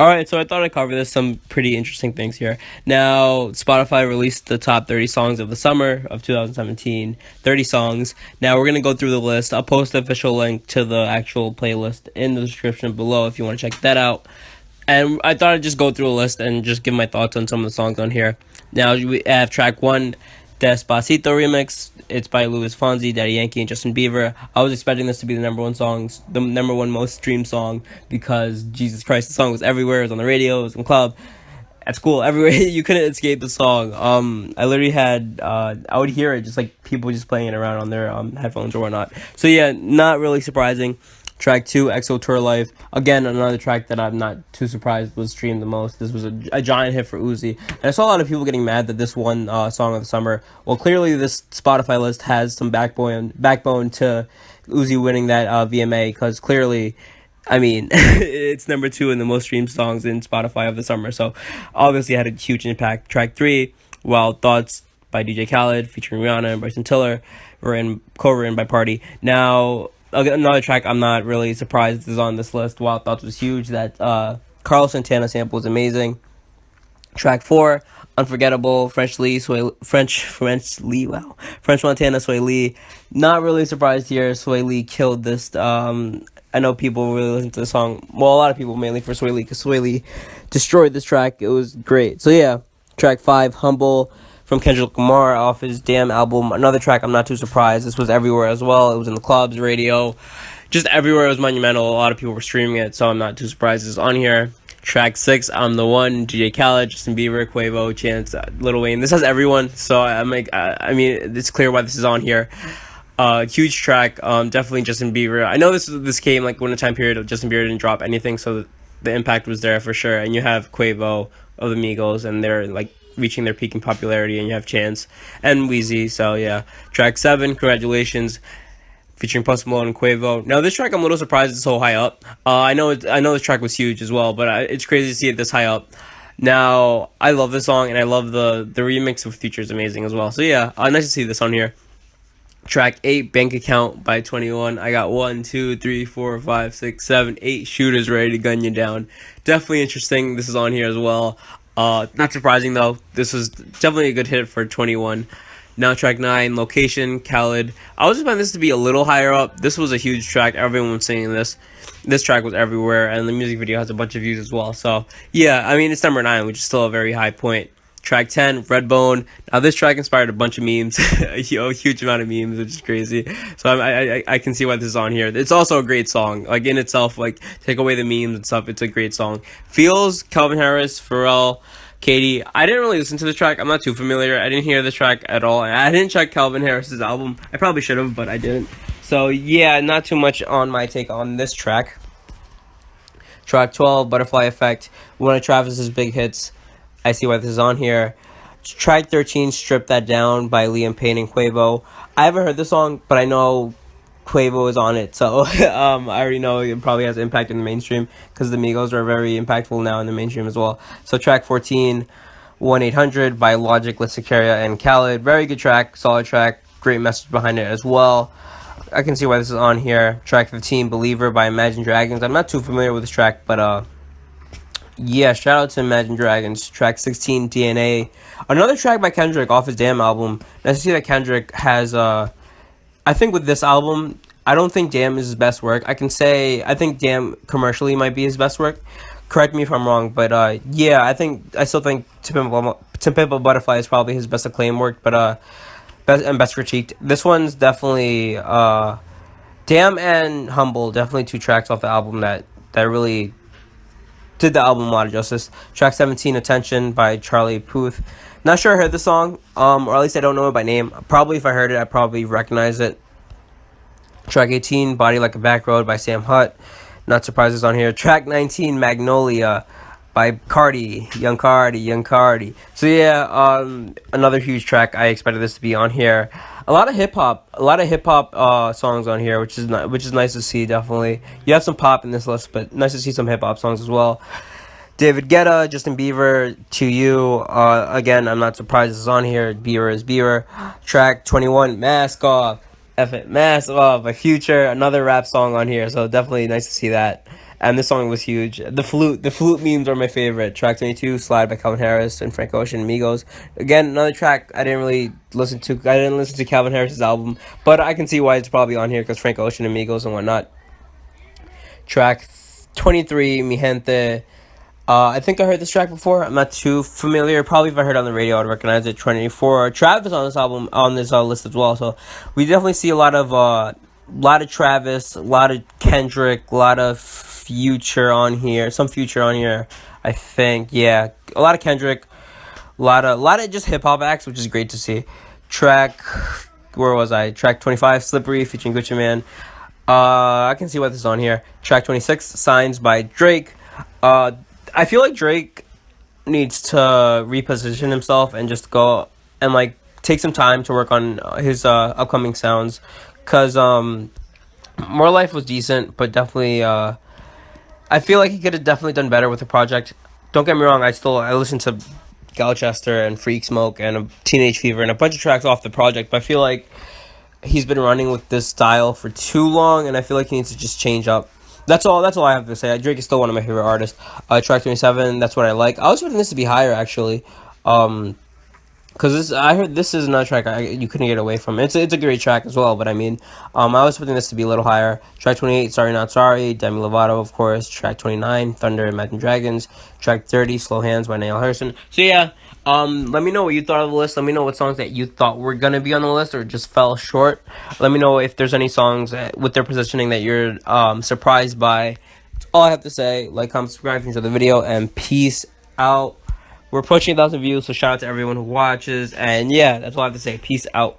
All right, so I thought I'd cover this some pretty interesting things here. Now, Spotify released the top 30 songs of the summer of 2017, 30 songs. Now, we're going to go through the list. I'll post the official link to the actual playlist in the description below if you want to check that out. And I thought I'd just go through a list and just give my thoughts on some of the songs on here. Now, we have track 1, Despacito remix. It's by Luis Fonsi, Daddy Yankee, and Justin Bieber. I was expecting this to be the number one songs, the number one most streamed song, because Jesus Christ, the song was everywhere. It was on the radio, it was in the club, at school, everywhere. You couldn't escape the song. I literally had, I would hear it just like people just playing it around on their headphones or whatnot. So yeah, not really surprising. Track 2, EXO Tour Life. Again, another track that I'm not too surprised was streamed the most. This was a giant hit for Uzi. And I saw a lot of people getting mad that this won Song of the Summer. Well, clearly this Spotify list has some backbone to Uzi winning that VMA, because clearly, I mean, it's number 2 in the most streamed songs in Spotify of the summer. So obviously it had a huge impact. Track 3, Wild Thoughts by DJ Khaled featuring Rihanna and Bryson Tiller, co-written by Party. Now, another track I'm not really surprised is on this list. Wild Thoughts was huge. That Carlos Santana sample is amazing. Track 4, Unforgettable, French Montana, Sway Lee. Not really surprised here. Sway Lee killed this. I know people really listen to the song. Well, a lot of people, mainly for Sway Lee, because Sway Lee destroyed this track. It was great. So yeah, track 5, Humble, from Kendrick Lamar off his Damn album. Another track I'm not too surprised. This was everywhere as well. It was in the clubs, radio, just everywhere. It was monumental. A lot of people were streaming it, so I'm not too surprised it's on here. Track 6, I'm the One, DJ Khaled, Justin Bieber, Quavo, Chance, Lil Wayne. This has everyone, so I'm like, I mean, it's clear why this is on here. Huge track. Definitely Justin Bieber. I know this came like when a time period of Justin Bieber didn't drop anything, so the impact was there for sure. And you have Quavo of the Migos, and they're like reaching their peak in popularity, and you have Chance and Weezy. So yeah, track 7, Congratulations, featuring Post Malone and Quavo. Now this track I'm a little surprised it's so high up. I know this track was huge as well, but it's crazy to see it this high up. Now I love this song, and I love the remix with Future is amazing as well. So yeah, nice to see this on here. Track 8, Bank Account by 21. I got 1, 2, 3, 4, 5, 6, 7, 8 shooters ready to gun you down. Definitely interesting. This is on here as well. Not surprising though. This was definitely a good hit for 21. Now track 9, Location, Khaled. I was expecting this to be a little higher up. This was a huge track. Everyone was singing this. This track was everywhere, and the music video has a bunch of views as well. So yeah, I mean, it's number 9, which is still a very high point. Track 10, Redbone. Now this track inspired a bunch of memes, a huge amount of memes, which is crazy. So I can see why this is on here. It's also a great song, like in itself. Like take away the memes and stuff, it's a great song. Feels, Calvin Harris, Pharrell, Katie. I didn't really listen to the track. I'm not too familiar. I didn't hear the track at all. I didn't check Calvin Harris's album. I probably should have, but I didn't. So yeah, not too much on my take on this track. Track 12, Butterfly Effect, one of Travis's big hits. I see why this is on here. Track 13, Strip That Down by Liam Payne and Quavo. I haven't heard this song, but I know Quavo is on it, so I already know it probably has impact in the mainstream, because the Migos are very impactful now in the mainstream as well. So track 14, 1-800 by Logic, Lissakaria, and Khaled. Very good track, solid track, great message behind it as well. I can see why this is on here. Track 15, Believer by Imagine Dragons. I'm not too familiar with this track, but yeah, shout out to Imagine Dragons. Track 16, DNA. Another track by Kendrick off his Damn album. Nice to see that Kendrick has, I think with this album, I don't think Damn is his best work. I think Damn commercially might be his best work. Correct me if I'm wrong, but yeah, I still think To Pimp a Butterfly is probably his best acclaimed work, but best critiqued. This one's definitely, Damn and Humble, definitely 2 tracks off the album that really did the album a lot of justice. Track 17, Attention by Charlie Puth. Not sure I heard the song, or at least I don't know it by name. Probably if I heard it, I'd probably recognize it. Track 18, Body Like a Back Road by Sam Hutt. Not surprised it's on here. Track 19, Magnolia by Cardi, Young Cardi. So yeah, another huge track. I expected this to be on here. A lot of hip hop songs on here, which is nice to see. Definitely, you have some pop in this list, but nice to see some hip hop songs as well. David Guetta, Justin Bieber, To You. Again, I'm not surprised it's on here. Bieber is Bieber. Track 21, Mask Off. Mask Off by Future. Another rap song on here, so definitely nice to see that. and this song was huge. The flute memes are my favorite. Track 22, Slide by Calvin Harris and Frank Ocean, Migos. Again, another track I didn't really listen to. I didn't listen to Calvin Harris's album, but I can see why it's probably on here because Frank Ocean and Migos and whatnot. Track 23, Mi Gente. I think I heard this track before. I'm not too familiar. Probably if I heard it on the radio, I'd recognize it. 24. Travis on this album, on this list as well. So we definitely see a lot of Travis, a lot of Kendrick, a lot of Future on here. Some Future on here, I think. Yeah, a lot of Kendrick, a lot of just hip hop acts, which is great to see. Track, where was I? Track 25, Slippery featuring Gucci Mane. I can see what this is on here. Track 26, Signs by Drake. I feel like Drake needs to reposition himself and just go and like take some time to work on his upcoming sounds, cause More Life was decent, but definitely I feel like he could have definitely done better with the project. Don't get me wrong, I listen to Galchester and Freak Smoke and Teenage Fever and a bunch of tracks off the project, but I feel like he's been running with this style for too long, and I feel like he needs to just change up. That's all I have to say. Drake is still one of my favorite artists. Track 27, that's what I like. I was expecting this to be higher, actually. Because I heard this is another track you couldn't get away from. It's a great track as well, but I mean, I was expecting this to be a little higher. Track 28, Sorry Not Sorry, Demi Lovato, of course. Track 29, Thunder and Imagine Dragons. Track 30, Slow Hands by Niall Houston. So yeah, let me know what you thought of the list. Let me know what songs that you thought were gonna be on the list or just fell short. Let me know if there's any songs with their positioning that you're surprised by. That's all I have to say. Like, comment, subscribe, enjoy the video, and peace out. We're approaching 1,000 views, so shout out to everyone who watches. And yeah, that's all I have to say. Peace out.